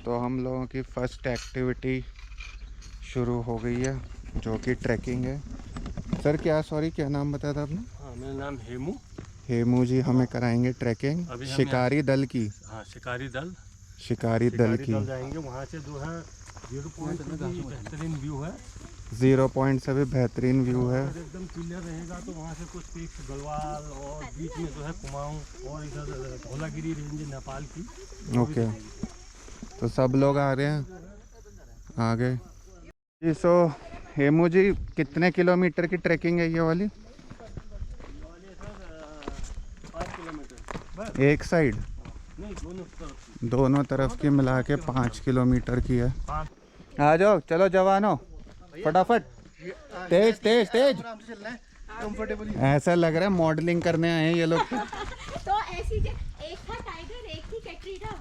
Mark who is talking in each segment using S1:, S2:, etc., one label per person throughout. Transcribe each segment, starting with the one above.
S1: तो हम लोगों की फर्स्ट एक्टिविटी शुरू हो गई है, जो कि ट्रैकिंग है। सर क्या, सॉरी क्या नाम बताया था आपने?
S2: हाँ, मेरा नाम हेमू।
S1: हेमू जी हमें कराएंगे ट्रैकिंग शिकारी दल की।
S2: हाँ, शिकारी दल
S1: की
S2: जाएंगे। वहाँ से जो है 0 पॉइंट भी बेहतरीन व्यू है।
S1: 0 पॉइंट से भी बेहतरीन व्यू है।
S2: अगर एकदम क्लियर रहेगा तो वहाँ से कुछ पीक्स गढ़वाल और बीच में जो है कुमाऊँ और इधर धौलागिरी रेंज नेपाल की।
S1: ओके, तो सब लोग आ रहे हैं आगे जी। सो हेमू जी, कितने किलोमीटर की ट्रैकिंग है ये वाली?
S2: 5 किलोमीटर
S1: एक साइड?
S2: नहीं,
S1: दोनों तरफ की मिला के 5 किलोमीटर की है। आ जाओ, चलो जवानों, फटाफट, तेज तेज तेज। ऐसा लग रहा है मॉडलिंग करने आए हैं ये लोग।
S3: तो ऐसी एक था टाइगर, एक थी कैटरीना।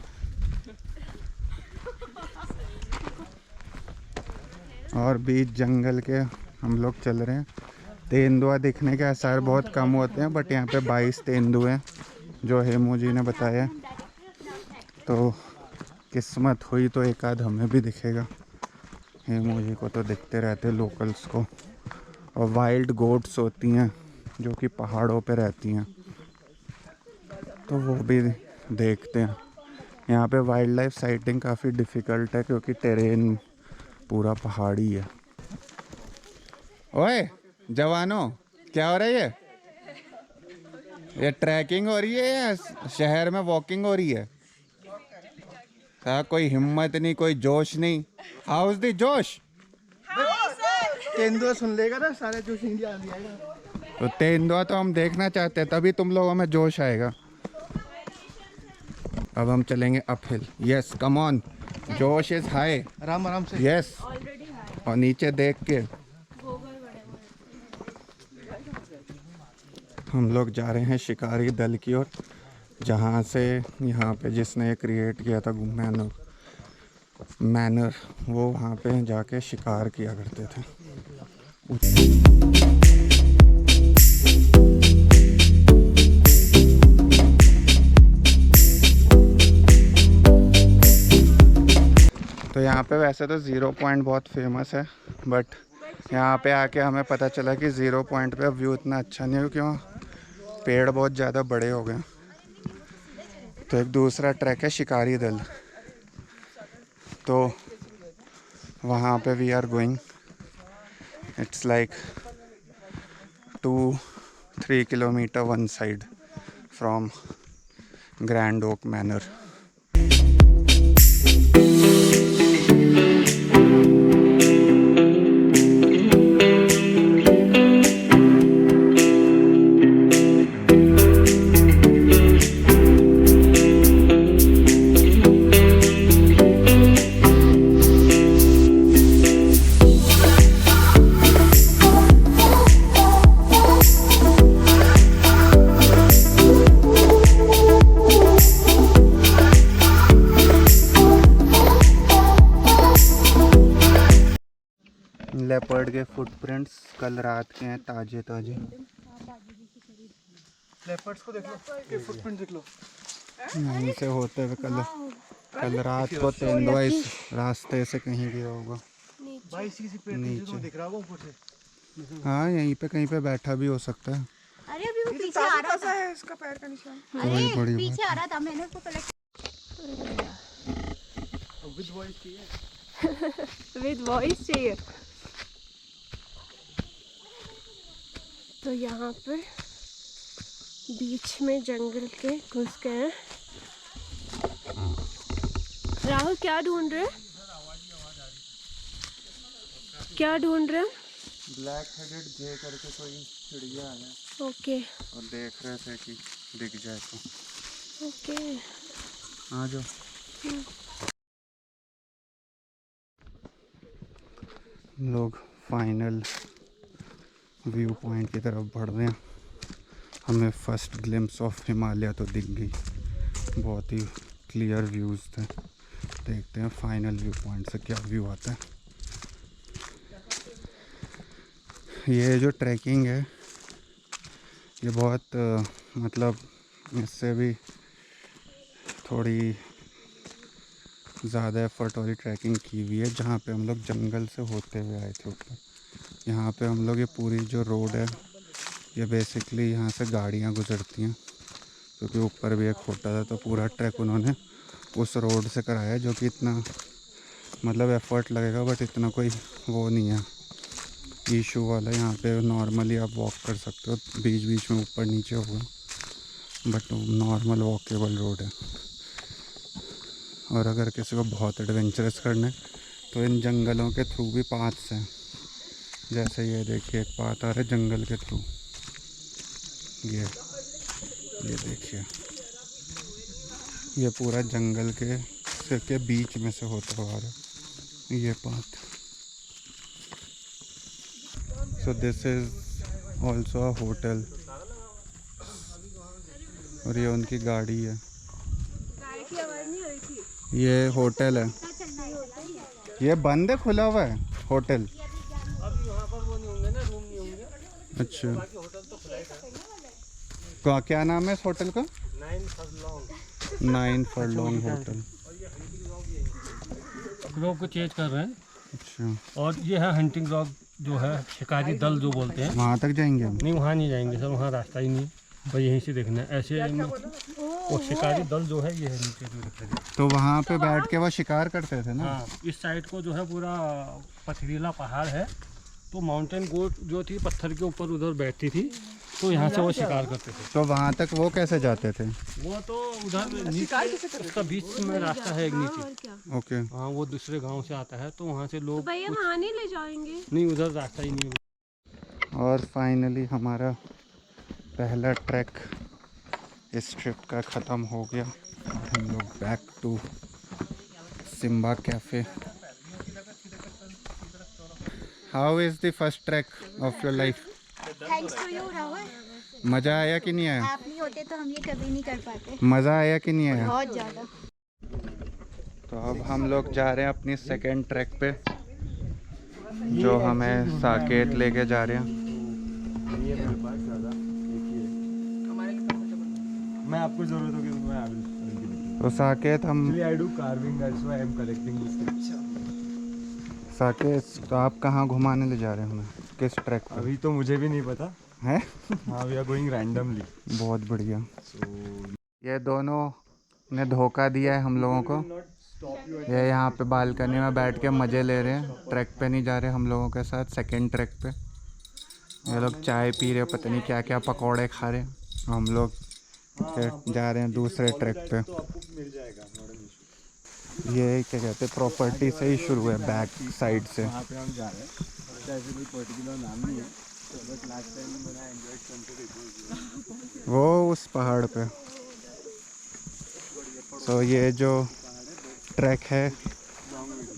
S1: और बीच जंगल के हम लोग चल रहे हैं। तेंदुआ दिखने के आसार बहुत कम होते हैं, बट यहाँ पे 22 तेंदुए हैं जो हेमू जी ने बताया। तो किस्मत हुई तो एक आध हमें भी दिखेगा। हेमू जी को तो दिखते रहते लोकल्स को। और वाइल्ड गोट्स होती हैं जो कि पहाड़ों पे रहती हैं, तो वो भी देखते हैं। यहाँ पे वाइल्ड लाइफ साइटिंग काफ़ी डिफ़िकल्ट है क्योंकि टेरेन पूरा पहाड़ी है। ओए जवानों, क्या हो रहा है ये ट्रैकिंग हो रही है या शहर में वॉकिंग हो रही है? कोई हिम्मत नहीं, कोई जोश नहीं। हाउ इज द जोश?
S4: तेंदुआ सुन लेगा ना, सारे जोश इंडिया आ जाएगा।
S1: तो तेंदुआ तो हम देखना चाहते हैं, तभी तुम लोगों में जोश आएगा। अब हम चलेंगे अपहिल। यस, कम ऑन, जोश इज हाई।
S4: आराम आराम से।
S1: यस, और नीचे देख के हम लोग जा रहे हैं शिकारी दल की ओर, जहाँ से यहाँ पे जिसने ये क्रिएट किया था मैनर, वो वहाँ पे जाके शिकार किया करते थे। तो यहाँ पे वैसे तो 0 पॉइंट बहुत फेमस है, बट यहाँ पे आके हमें पता चला कि 0 पॉइंट पे व्यू इतना अच्छा नहीं है, क्यों पेड़ बहुत ज़्यादा बड़े हो गए। तो एक दूसरा ट्रैक है शिकारी दल, तो वहाँ पे we are going. It's like 2-3 kilometre one side from Grand Oak Manor. Leopard के फुटप्रिंट्स कल रात के हैं, ताजे ताजे।
S4: लेपर्ड्स को देख लो, के फुटप्रिंट देख लो।
S1: यहीं से होते हुए कल रात को तेंदुआ इस रास्ते से कहीं गया होगा।
S4: भाई इसी पेड़ नीचे दिख रहा होगा ऊपर से।
S1: हाँ, यहीं पे कहीं पे बैठा भी हो सकता है।
S3: अरे अभी वो पीछे आ रहा था,
S4: है इसका पैर का निशान।
S3: अरे पीछे आ रहा था, मैंने उसको कलेक्ट।
S4: विद वॉइस चाहिए।
S5: विद वॉइस चाहिए। तो यहाँ पर बीच में जंगल के घुस गए हैं। राहुल क्या ढूंढ रहे हैं? क्या ढूंढ रहे हैं?
S1: ब्लैक हेडेड जे करके कोई चिड़िया है।
S5: ओके,
S1: और देख रहे थे कि दिख जाए तो।
S5: ओके,
S1: आ जाओ। लोग फाइनल व्यू पॉइंट की तरफ बढ़ रहे हैं। हमें फर्स्ट ग्लिम्स ऑफ हिमालय तो दिख गई, बहुत ही क्लियर व्यूज़ थे। देखते हैं फाइनल व्यू पॉइंट से क्या व्यू आता है। ये जो ट्रैकिंग है ये बहुत मतलब इससे भी थोड़ी ज़्यादा एफर्ट वाली ट्रैकिंग की हुई है, जहाँ पे हम लोग जंगल से होते हुए आए थे ऊपर। यहाँ पे हम लोग ये पूरी जो रोड है, ये बेसिकली यहाँ से गाड़ियाँ गुजरती हैं, क्योंकि ऊपर भी एक होता था। तो पूरा ट्रैक उन्होंने उस रोड से कराया, जो कि इतना मतलब एफ़र्ट लगेगा, बट इतना कोई वो नहीं है इशू वाला। यहाँ पे नॉर्मली आप वॉक कर सकते हो, बीच बीच में ऊपर नीचे होगा, बट नॉर्मल वॉकेबल रोड है। और अगर किसी को बहुत एडवेंचरस करना है तो इन जंगलों के थ्रू भी पाथ्स हैं। जैसे ये देखिए, एक पाथ आ रहा है जंगल के थ्रू, ये देखिए, ये पूरा जंगल के बीच में से होता हुआ आ रहा है ये path. So this is also a hotel, और ये उनकी गाड़ी है। ये होटल है, ये बंद है खुला हुआ है होटल?
S2: अभी वहाँ पर वो नहीं होंगे ना, रूम नहीं होंगे।
S1: अच्छा,
S2: बाकी होटल तो खुला ही था।
S1: क्या नाम है इस होटल का?
S2: 9 फरलॉन्ग।
S1: 9 furlong hotel.
S2: रॉक को चेंज कर रहे हैं।
S1: अच्छा,
S2: और ये है हंटिंग रॉक, जो है शिकारी दल जो बोलते हैं।
S1: वहाँ तक जाएंगे हम?
S2: नहीं, वहाँ नहीं जाएंगे सर, वहाँ रास्ता ही नहीं है, बस यहीं से देखना है ऐसे। और शिकारी दल जो है ये है नीचे जो दिखाई दे रहा है।
S1: तो वहाँ पे बैठ के वो शिकार करते थे ना?
S2: हाँ, इस साइड को जो है पूरा पथरीला पहाड़ है, तो माउंटेन गोट जो थी पत्थर के ऊपर उधर बैठती थी, तो यहाँ से वो शिकार करते थे।
S1: तो वहाँ तक वो कैसे जाते थे?
S2: वो तो उधर नीचे उसका बीच में रास्ता है एक नीचे।
S1: ओके।
S2: हाँ, वो दूसरे गांव से आता है, तो वहाँ से लोग
S5: भैया वहाँ नहीं ले जाएंगे?
S2: नहीं, उधर रास्ता ही नहीं है।
S1: और फाइनली हमारा पहला ट्रैक इस ट्रिप का ख़त्म हो गया। हम लोग back to Simba cafe. How is the first track of your life?
S3: Thanks to you Rahul,
S1: मज़ा आया कि नहीं आया?
S3: आप नहीं होते तो हम ये कभी नहीं कर पाते।
S1: मज़ा आया कि नहीं आया?
S3: बहुत ज़्यादा।
S1: तो अब हम लोग जा रहे हैं अपनी सेकेंड ट्रैक पे, जो हमें साकेत लेके जा रहे हैं।
S4: मैं आपको जरूरत होगी तो मैं आई विल।
S1: तो साकेत हम
S4: I do carving, that's why I am collecting this.
S1: Saket, तो आप कहाँ घुमाने ले जा रहे हैं हमें, किस ट्रैक पे?
S4: अभी तो मुझे भी नहीं पता
S1: है?
S4: हाँ, वी आर गोइंग रैंडमली।
S1: बहुत बढ़िया। ये दोनों ने धोखा दिया है हम लोगों को। ये यहाँ पे बालकनी में बैठ के मज़े ले रहे हैं, ट्रैक पे नहीं जा रहे हम लोगों के साथ सेकंड ट्रैक पे। ये लोग चाय पी रहे, पता नहीं क्या क्या पकौड़े खा रहे हैं। हम लोग जा रहे हैं दूसरे ट्रैक पे। ये क्या कहते हैं, प्रॉपर्टी से ही शुरू है, बैक साइड से।
S4: वहाँ पे हम जा रहे हैं, ऐसे कोई पर्टिकुलर नाम नहीं है, बट लास्ट टाइम मैंने एंजॉय करके
S1: वो उस पहाड़ पे। तो ये जो ट्रैक है,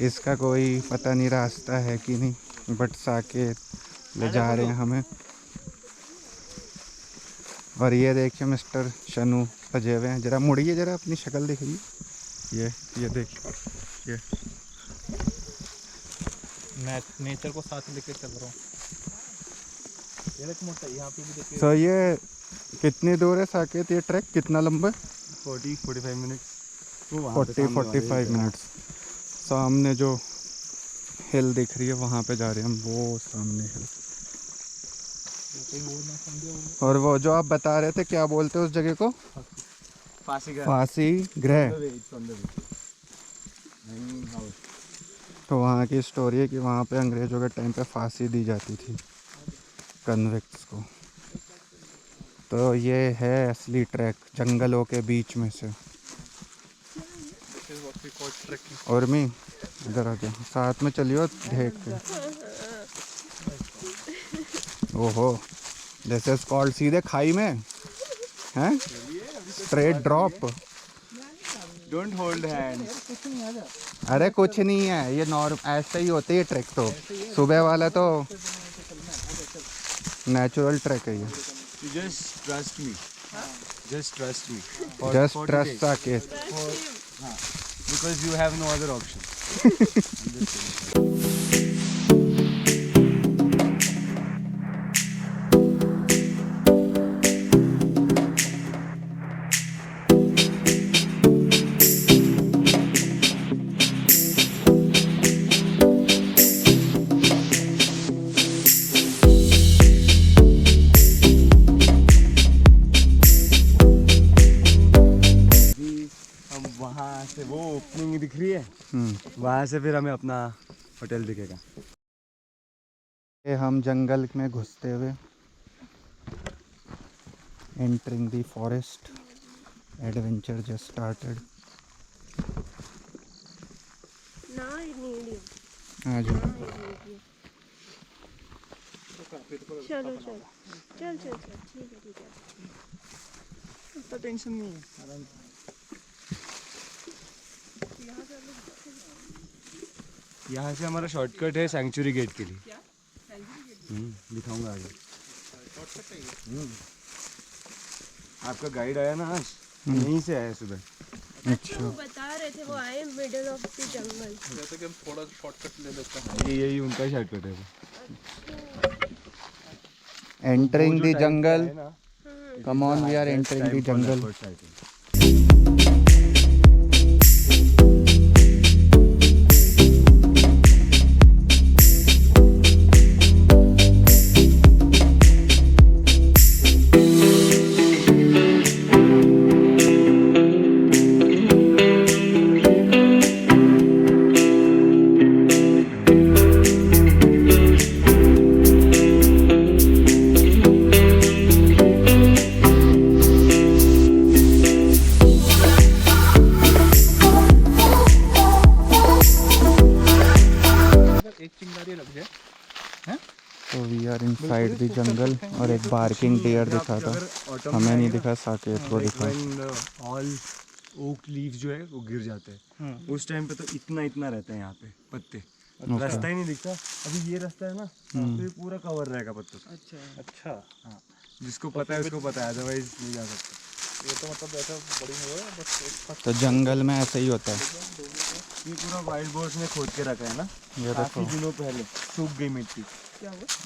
S1: इसका कोई पता नहीं रास्ता है कि नहीं, बट साकेत ले जा रहे हैं हमें। और ये देखिए मिस्टर शनु सजे हुए हैं। जरा मुड़िए, जरा अपनी शक्ल दिखाइए। ये देखिए, ये
S6: मैं नेचर को साथ लेके चल रहा हूँ। यहाँ पे भी देखिए।
S1: तो ये कितनी दूर है साकेत, ये ट्रैक कितना लंबा है?
S4: 40-45 मिनट्स।
S1: 40-45 मिनट्स। सामने जो हिल दिख रही है वहाँ पे जा रहे हैं हम, वो सामने हिल। और वो जो आप बता रहे थे, क्या बोलते हैं उस जगह को? फांसी ग्रह। तो वहाँ की स्टोरी है कि वहाँ पे अंग्रेज़ों के टाइम पे फांसी दी जाती थी कन्विक्ट्स को। तो ये है असली ट्रैक, जंगलों के बीच में से। और मैं इधर आ गया, साथ में चलियो देख के। ओहो, दिस इज कॉल्ड सीधे खाई में हैं, straight drop.
S4: Don't hold hands.
S1: अरे कुछ नहीं है, ये ऐसे ही होते है ट्रैक। तो सुबह वाला तो नेचुरल ट्रैक है ये।
S4: Just trust me, just trust me,
S1: just trust Saket,
S4: because you have no other option. वहाँ से फिर हमें अपना होटल दिखेगा।
S1: ये हम जंगल में घुसते हुए entering the forest, adventure just started. आ जाओ।
S5: चलो चल चल चल चल ठीक है ठीक है।
S6: इतना टेंशन नहीं है, आराम से।
S4: यहाँ से हमारा शॉर्टकट है सैंक्चुरी गेट के लिए। दिखाऊंगा आगे। आपका गाइड आया ना आज, यहीं से आया सुबह।
S5: अच्छा वो बता रहे थे वो आए मिडिल ऑफ द जंगल।
S6: जैसे कि हम थोड़ा शॉर्टकट ले लेते हैं।
S4: यही उनका शॉर्टकट है वो।
S1: Entering the jungle, come on we are entering the jungle.
S6: एक चिंगारी लग जाए।
S1: तो we are inside the jungle और एक बार्किंग डियर दिखा था, हमें नहीं दिखा, साकेत को दिखा।
S4: ऑल ओक लीव्स जो है वो गिर जाते हैं उस टाइम पे, तो इतना इतना रहता है यहाँ पे पत्ते, रास्ता ही नहीं दिखता। अभी ये रास्ता है ना, तो ये पूरा कवर रहेगा पत्तों से।
S6: अच्छा
S4: हाँ, जिसको पता है उसको पता है, अदरवाइज नहीं जा सकता।
S6: ये तो मतलब ऐसा बड़ी हुआ है बस।
S1: तो जंगल में ऐसे ही होता है।
S4: ये पूरा वाइल्ड बोर्ड्स ने खोद के रखा है ना,
S1: ये
S4: काफी
S1: देखो
S4: दिनों पहले सूख गई मिट्टी।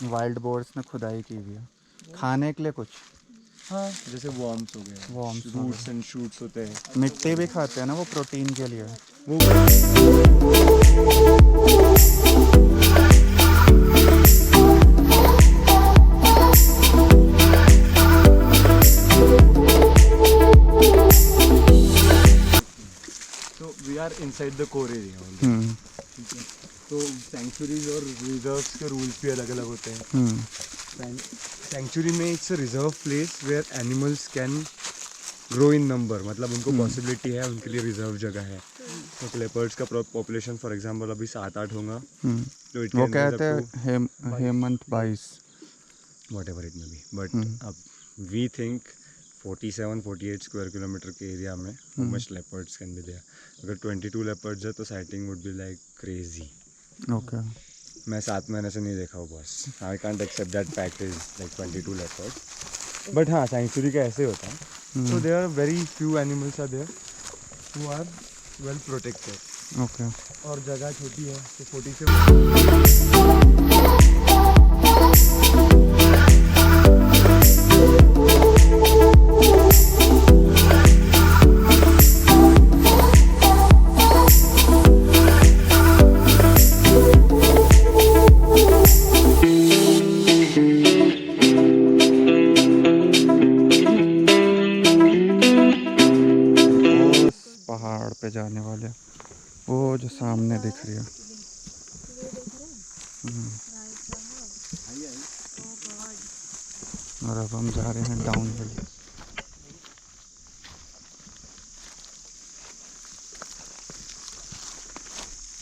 S1: वाइल्ड बोर्ड्स ने खुदाई की हुई है खाने के लिए कुछ।
S4: हाँ, जैसे वॉर्म्स हो गए,
S1: Worms हो
S4: रूट्स एंड शूट्स होते हैं
S1: मिट्टी भी खाते हैं ना वो, प्रोटीन के लिए।
S4: वो। तो we are inside the core area. तो सैंक्चुरीज और रिजर्व्स के रूल्स भी अलग अलग होते हैं। सैंक्चुरी में it's a reserve place where animals can grow in number, मतलब उनको पॉसिबिलिटी है, उनके लिए रिजर्व जगह है। तो लेपर्ड्स का पॉपुलेशन फॉर एग्जांपल अभी 7-8 होगा। तो इट
S1: वो कहते हैं Hemant 22
S4: whatever it may be, but अब वी थिंक 47-48 स्क्वायर किलोमीटर के एरिया में how much leopards can be there. अगर 22 लेपर्ड्स है तो sighting would be like crazy.
S1: Okay.
S4: मैं 7 महीने से नहीं देखा हूँ बस। I can't accept that fact is like 22 leopards. But हाँ, सैंक्चुरी का ऐसे होता है। So there are very few animals are there who are well protected.
S1: Okay.
S4: और जगह छोटी है तो 40 से
S1: पहाड़ पे जाने वाले वो जो सामने दिख रही है। और अब हम जा रहे हैं डाउन हिल।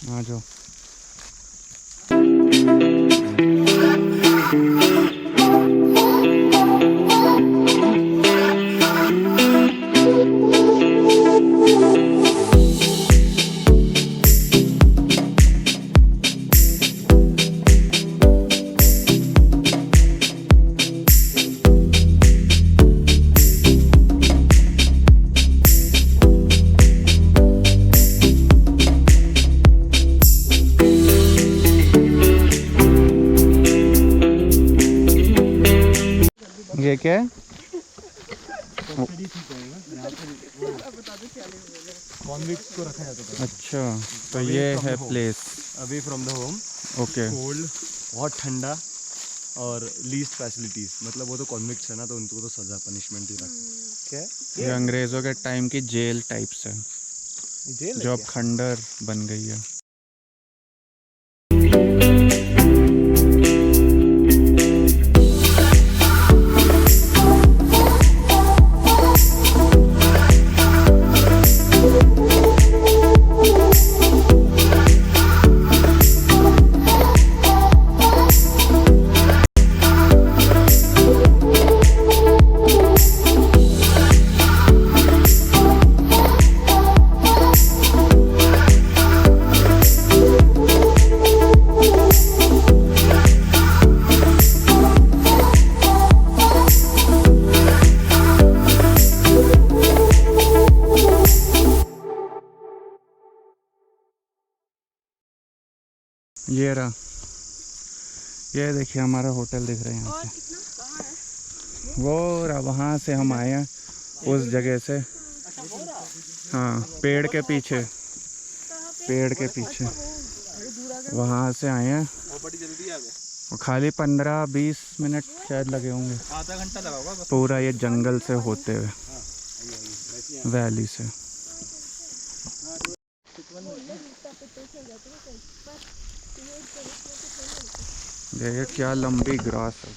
S1: आ जाओ। ये क्या है?
S4: कॉन्विक्ट्स को रखा जाता था।
S1: अच्छा, तो ये है place.
S4: Away from the home,
S1: okay.
S4: Cold, बहुत ठंडा और लीस्ट फैसिलिटीज। मतलब वो तो कॉन्विक्ट्स है ना, तो उनको तो सजा पनिशमेंट ही रखते। क्या है
S1: ये अंग्रेज़ों के टाइम की जेल टाइप्स है। जो अब खंडर बन गई है। ये रहा, ये देखिए हमारा होटल दिख रहा है यहाँ से। वो रहा, वहाँ से हम आए हैं उस जगह से। हाँ, पेड़ के पीछे, पेड़ के पीछे वहाँ से आए हैं। और खाली 15-20 मिनट शायद लगे होंगे,
S6: आधा घंटा लगा होगा
S1: पूरा ये जंगल से होते हुए, वैली से। ये क्या लंबी ग्रास है,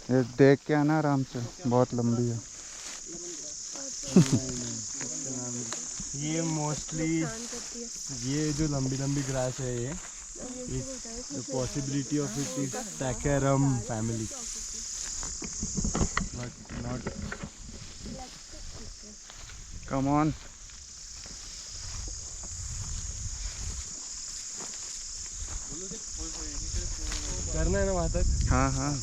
S1: ये देख के आना आराम से, बहुत लंबी है।
S4: ये मोस्टली ये जो लंबी लंबी ग्रास है ये पॉसिबिलिटी ऑफ इट इज टैकेरम family, but not.
S1: Come on.
S4: करना है ना वहाँ तक?
S1: हाँ हाँ,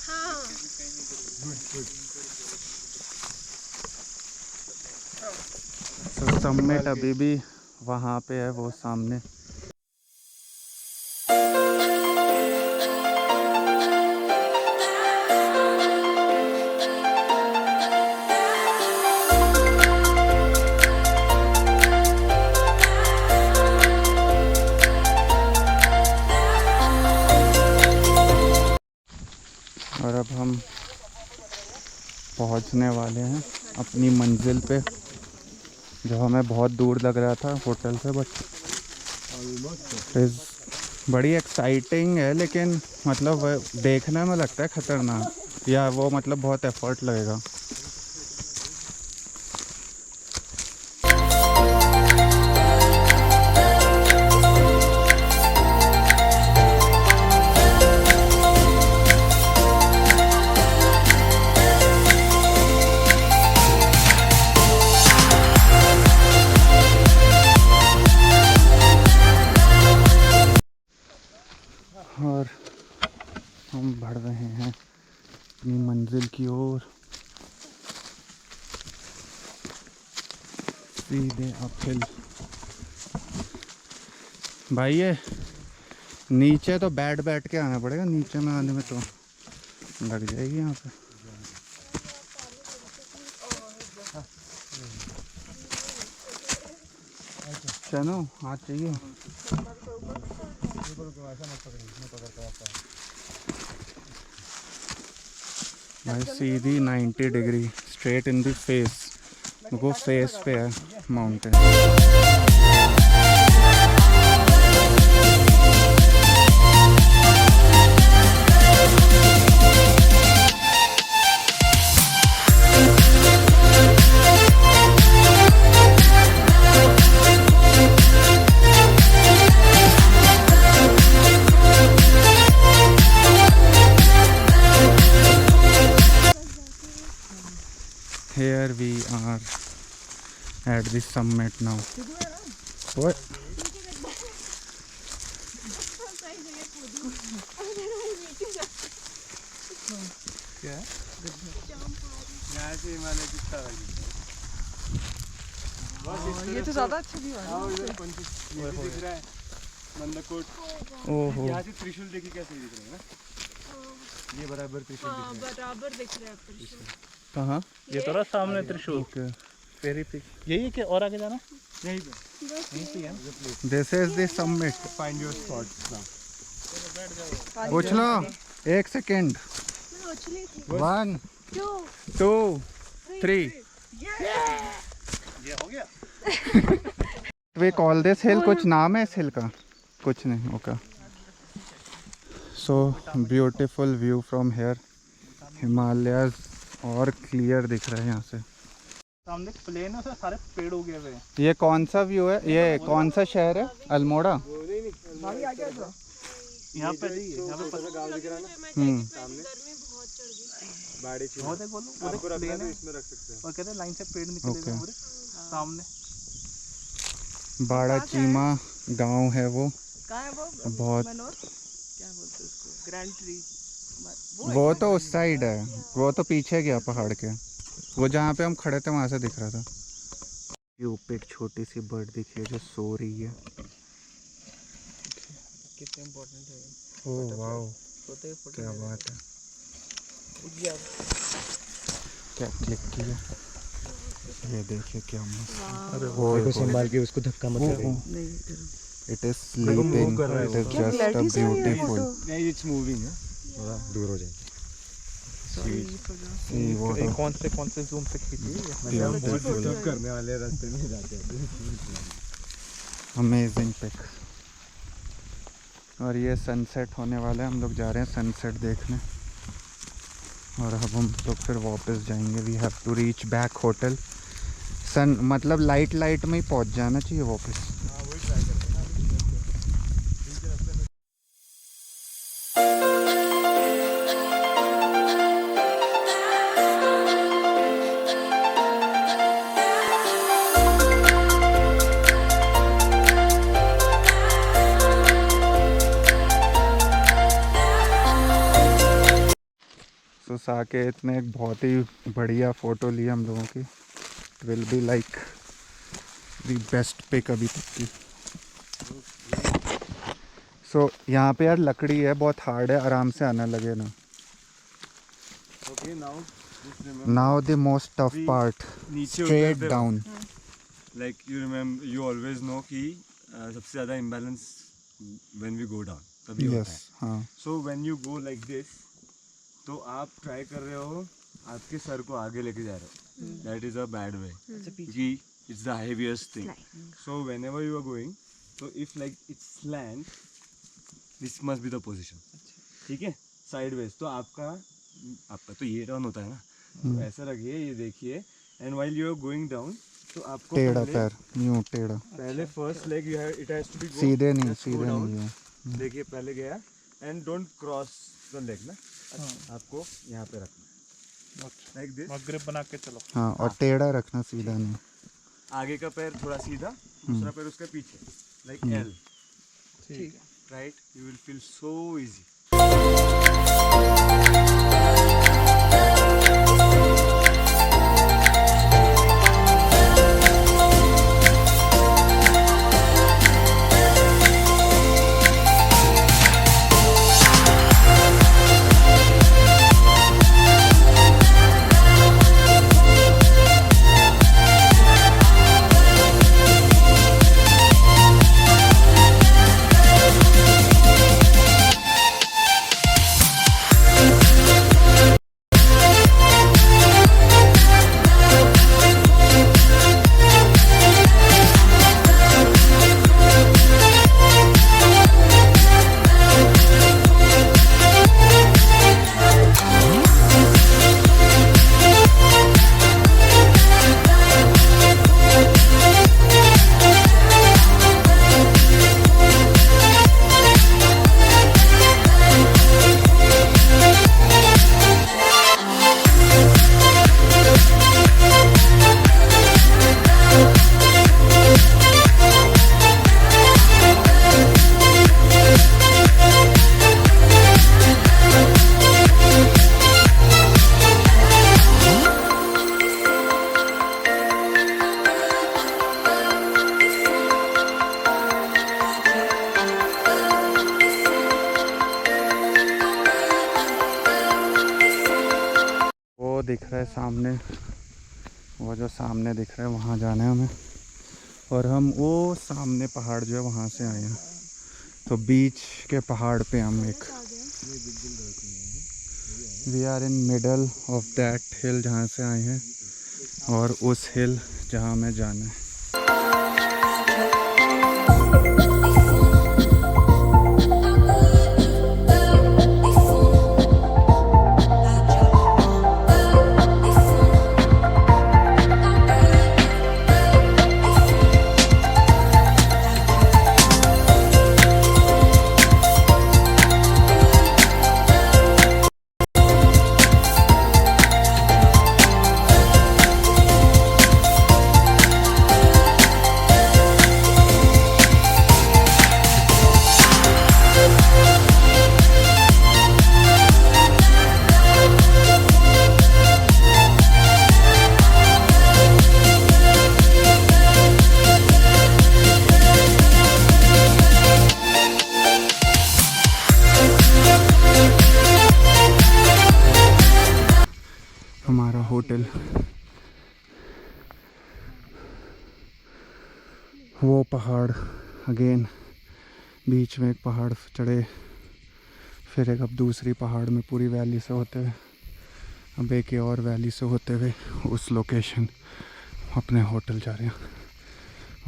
S1: तो समिट अभी भी वहाँ पे है, वो सामने। और अब हम पहुंचने वाले हैं अपनी मंजिल पे, जो हमें बहुत दूर लग रहा था होटल से, बट बड़ी एक्साइटिंग है। लेकिन मतलब देखने में लगता है ख़तरनाक, या वो मतलब बहुत एफर्ट लगेगा। और हम बढ़ रहे हैं अपनी मंजिल की ओर, सीधे अपहिल। भाई ये नीचे तो बैठ के आना पड़ेगा, नीचे में आने में तो लग जाएगी यहाँ पे। चलो हाथ चाहिए। भाई सीधी 90 degree straight in the face, वो फेस पे है mountain. Here we are at the summit now. What?
S4: क्या? यहाँ से हिमालय दिखता है।
S6: ये तो ज़्यादा अच्छा व्यू है।
S4: ये भी दिख रहा है मंदकोट।
S1: ओहो,
S4: यहाँ से त्रिशूल देखिए कैसे दिख रहा है ना? ये बराबर त्रिशूल दिख रहा है।
S5: बराबर दिख रहा है त्रिशूल।
S1: कहाँ?
S2: ये तो रहा सामने त्रिशूल।
S1: Very peak.
S2: यही है कि और आगे जाना?
S4: यहीं पे है।
S1: This is the summit.
S4: Find your spot now.
S1: पूछ लो, 1 सेकेंड। 1 2 3।
S2: ये हो गया।
S1: वी कॉल दिस हिल, कुछ नाम है इस हिल का? कुछ नहीं। Okay, so beautiful view from here, Himalayas और क्लियर दिख रहा है यहाँ से।
S6: सामने प्लेन है, सारे पेड़ उगे हुए हैं।
S1: ये कौन सा व्यू है? ये कौन सा शहर है? अल्मोड़ा।
S6: यहाँ पे गाँव दिख रहा है ना सामने, बाड़ी बहुत है, बोलो आपको रखना है तो इसमें रख सकते हैं। और कहते हैं लाइन से पेड़ निकले हुए हैं पूरे सामने।
S1: बाड़ा चीमा गांव है वो।
S6: कहाँ है वो?
S1: बहुत,
S6: क्या बोलते हैं उसको, ग्रैंड ट्री।
S1: वो तो उस साइड है, वो तो पीछे गया पहाड़ के। वो जहाँ पे हम खड़े थे वहाँ से दिख रहा था। ये ऊपर एक छोटी सी बर्ड दिखी है जो सो रही है।
S6: कितने इम्पोर्टेंट है।
S1: ओह वाओ, क्या बात है। क्या क्लिक किया, ये देखिए क्या मस्त।
S2: संभाल के उसको धक्का मत करो।
S1: It is sleeping, it is just a beautiful.
S4: नहीं, इट्स मूविंग है, थोड़ा दूर हो जाएगी।
S1: सी वो
S6: कौन से जूम पे खींची है?
S1: ब्यूटीफुल,
S4: करने वाले रास्ते में जाते हैं।
S1: Amazing peak. और ये सनसेट होने वाला है, हम लोग जा रहे हैं सनसेट देखने। और अब हम लोग फिर वापस जाएंगे। We have to reach back hotel. Sun मतलब लाइट में ही पहुंच जाना चाहिए वापस। तो साकेत में एक बहुत ही बढ़िया फ़ोटो ली हम लोगों की। It will be like the best pic अभी तक की। सो यहाँ पे यार लकड़ी है, बहुत हार्ड है, आराम से आना लगे ना।
S4: Okay,
S1: now the most tough part, straight down.
S4: Like you remember, you always know कि सबसे ज़्यादा imbalance when we go down तभी होता है।
S1: यस, हाँ।
S4: So when you go like this, तो आप ट्राई कर रहे हो आपके सर को आगे लेके जा रहे हो। That is a bad way, कि it's the heaviest thing. So whenever you are going, तो if like it's land, this must be the position. ठीक है, साइडवेज। तो आपका तो ये टर्न होता है ना, तो ऐसा रखिए, ये देखिए। And while you are going down, तो आपको
S1: टेढ़ा पैर, यूँ टेढ़ा।
S4: पहले first leg you have, it has to be
S1: सीधे नहीं है।
S4: देखिए पहले गया, and don't cross the leg ना, आपको यहाँ पे रखना लाइक दिस,
S6: ग्रिप बना के चलो।
S1: हाँ, और टेढ़ा रखना, सीधा नहीं।
S4: आगे का पैर थोड़ा सीधा, दूसरा पैर उसके पीछे, लाइक एल।
S6: ठीक है,
S4: right, you will feel so easy.
S1: दिख रहा है सामने, वो जो सामने दिख रहा है वहाँ जाना है हमें। और हम वो सामने पहाड़ जो है वहाँ से आए हैं, तो बीच के पहाड़ पे हम एक, we are in middle of that hill जहाँ से आए हैं, और उस हिल जहाँ हमें जाना है। स्टिल वो पहाड़ अगेन, बीच में एक पहाड़ चढ़े, फिर एक अब दूसरी पहाड़ में पूरी वैली से होते हुए, अब एक और वैली से होते हुए उस लोकेशन अपने होटल जा रहे हैं।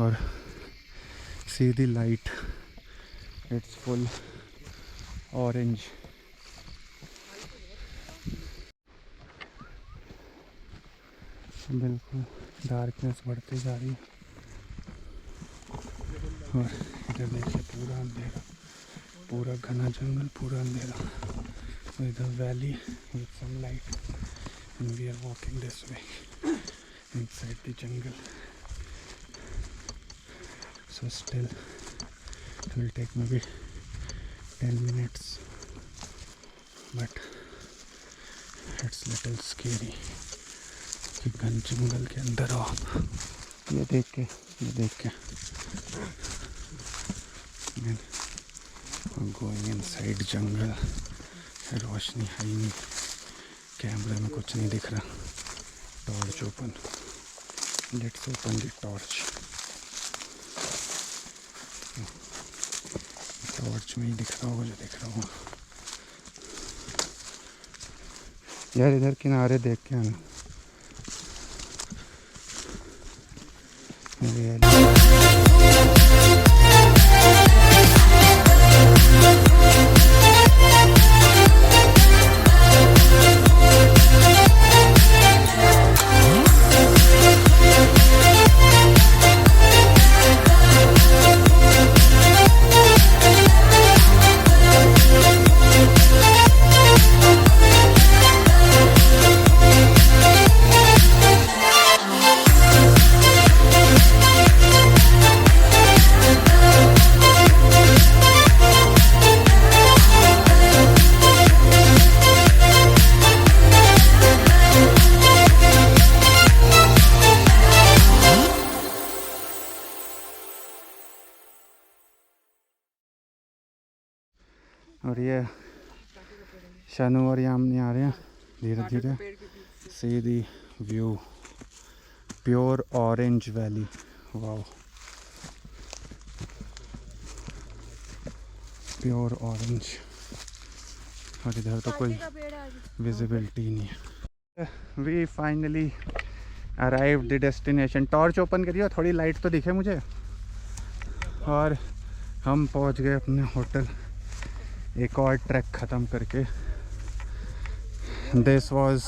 S1: और see the light, it's full orange. बिल्कुल डार्कनेस बढ़ती जा रही है और इधर देखिए पूरा अंधेरा, पूरा घना जंगल, पूरा अंधेरा। इधर valley with some light and we are walking this way inside the jungle. So still it will take maybe 10 minutes, but it's little scary कि घन जंगल के अंदर हो आप। ये देख के I'm going inside jungle। रोशनी है ही नहीं, कैमरे में कुछ नहीं दिख रहा। Torch open, let's open the torch. Torch में ही दिख रहा होगा जो दिख रहा होगा। यार इधर किनारे देख के आना। और ये शानू और यामिनी आ रहे हैं धीरे धीरे। See the view, pure orange valley, wow, pure orange. और इधर तो कोई विजिबिलिटी नहीं है। We finally arrive the destination. Torch open करिए, थोड़ी लाइट तो दिखे मुझे। और हम पहुंच गए अपने होटल, एक और ट्रैक ख़त्म करके। This was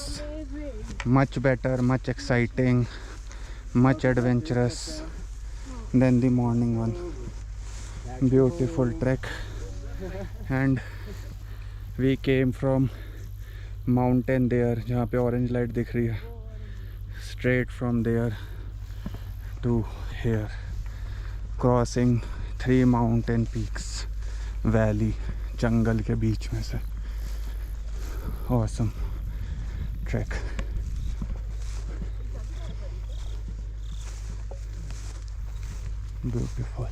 S1: much better, much exciting, much adventurous than the morning one. Beautiful track and we came from mountain there, जहाँ पे ऑरेंज लाइट दिख रही है, straight from there to here, crossing 3 mountain peaks, valley, जंगल के बीच में से। Awesome track. ब्यूटीफुल।